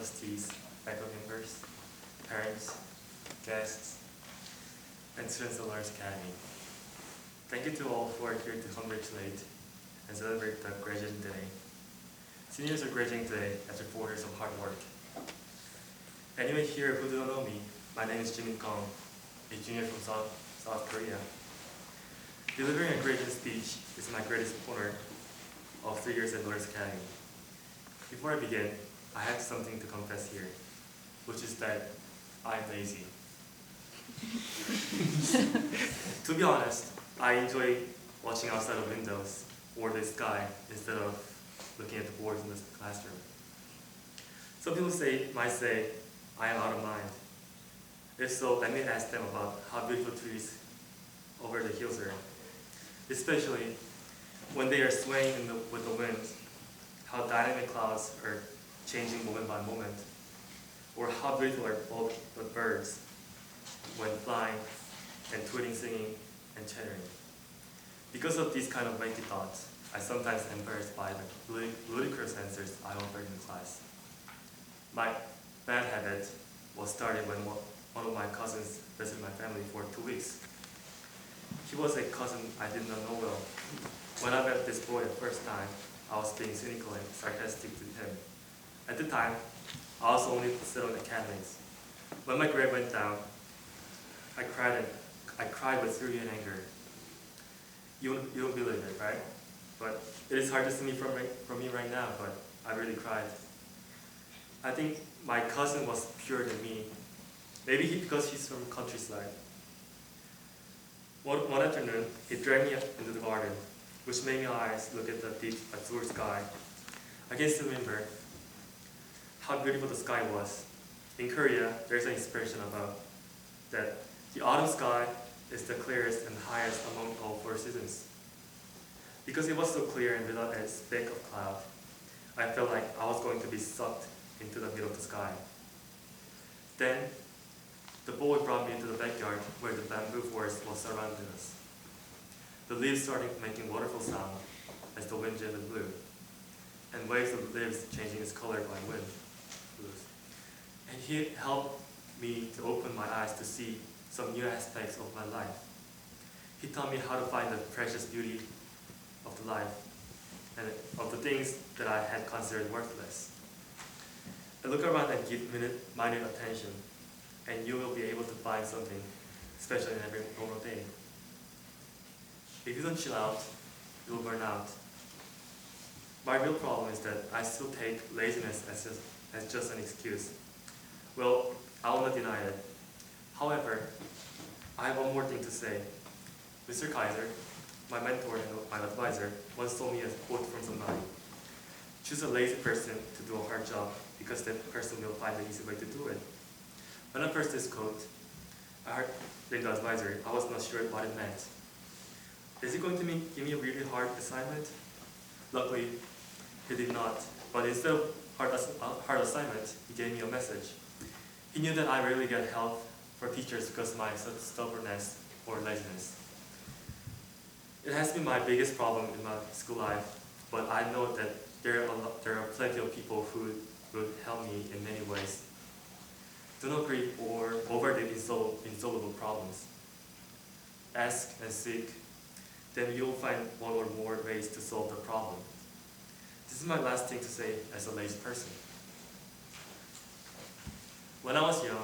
trustees, faculty members, parents, guests, and students of Lawrence Academy. Thank you to all who are here to congratulate and celebrate the graduation day. Seniors are graduating today after 4 years of hard work. Anyone here who don't know me, my name is JiMin's, a junior from South Korea. Delivering a graduation speech is my greatest honor of 3 years at Lawrence Academy. Before I begin, I have something to confess here, which is that I'm lazy. To be honest, I enjoy watching outside of windows or the sky instead of looking at the boards in the classroom. Some people might say I am out of mind. If so, let me ask them about how beautiful trees over the hills are, especially when they are swaying with the wind, how dynamic clouds are changing moment by moment, or how beautiful are both the birds when flying and tweeting, singing, and chattering. Because of these kind of wacky thoughts, I sometimes am embarrassed by the ludicrous answers I offered in class. My bad habit was started when one of my cousins visited my family for 2 weeks. He was a cousin I did not know well. When I met this boy the first time, I was being cynical and sarcastic to him. At the time, I was only sit on academics. When my grade went down, I cried with fury and anger. You don't believe it, right? But it is hard to see me from me right now, but I really cried. I think my cousin was purer than me. Maybe because he's from countryside. One afternoon, he dragged me up into the garden, which made my eyes look at the deep azure sky. I can still remember how beautiful the sky was. In Korea, there's an expression about that the autumn sky is the clearest and highest among all 4 seasons. Because it was so clear and without a speck of cloud, I felt like I was going to be sucked into the middle of the sky. Then, the boy brought me into the backyard where the bamboo forest was surrounding us. The leaves started making wonderful sound as the wind gently blew, and waves of leaves changing its color by wind blows. And he helped me to open my eyes to see some new aspects of my life. He taught me how to find the precious beauty of the life and of the things that I had considered worthless. And look around and give minute attention, and you will be able to find something special in every normal day. If you don't chill out, you will burn out. My real problem is that I still take laziness as just an excuse. Well, I will not deny it. However, I have one more thing to say. Mr. Kaiser, my mentor and my advisor, once told me a quote from somebody. Choose a lazy person to do a hard job because that person will find an easy way to do it. When I first this quote, I heard the advisor, I was not sure what it meant. Is he going to give me a really hard assignment? Luckily, he did not. But instead of hard assignment, he gave me a message. He knew that I rarely get help for teachers because of my stubbornness or laziness. It has been my biggest problem in my school life, but I know that there are plenty of people who would help me in many ways. Do not grieve over the insoluble problems. Ask and seek, then you'll find one or more ways to solve the problem. This is my last thing to say as a lazy person. When I was young,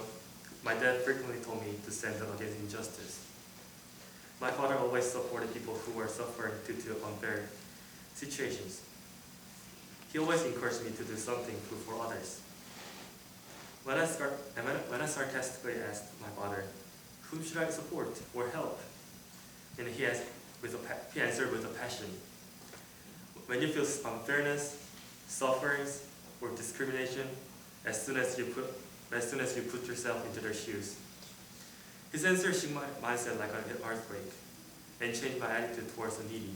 my dad frequently told me to stand up against injustice. My father always supported people who were suffering due to unfair situations. He always encouraged me to do something good for others. When I sarcastically asked my father, whom should I support or help? And he answered with a passion. When you feel unfairness, sufferings, or discrimination, as soon as you put yourself into their shoes. His answer shook my mindset like an earthquake and changed my attitude towards the needy.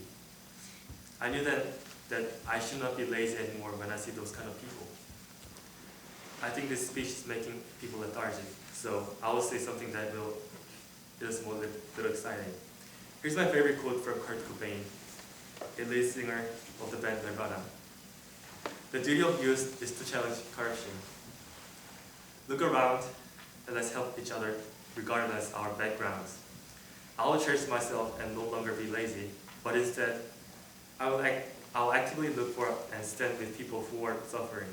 I knew that I should not be lazy anymore when I see those kind of people. I think this speech is making people lethargic, so I will say something that is more little exciting. Here's my favorite quote from Kurt Cobain, a lead singer of the band Nirvana. The duty of youth is to challenge corruption. Look around and let's help each other regardless our backgrounds. I will cherish myself and no longer be lazy, but instead, I'll actively look for and stand with people who are suffering.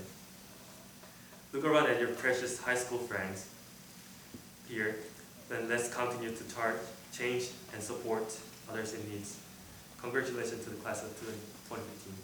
Look around at your precious high school friends here, then let's continue to change and support others in need. Congratulations to the class of 2015.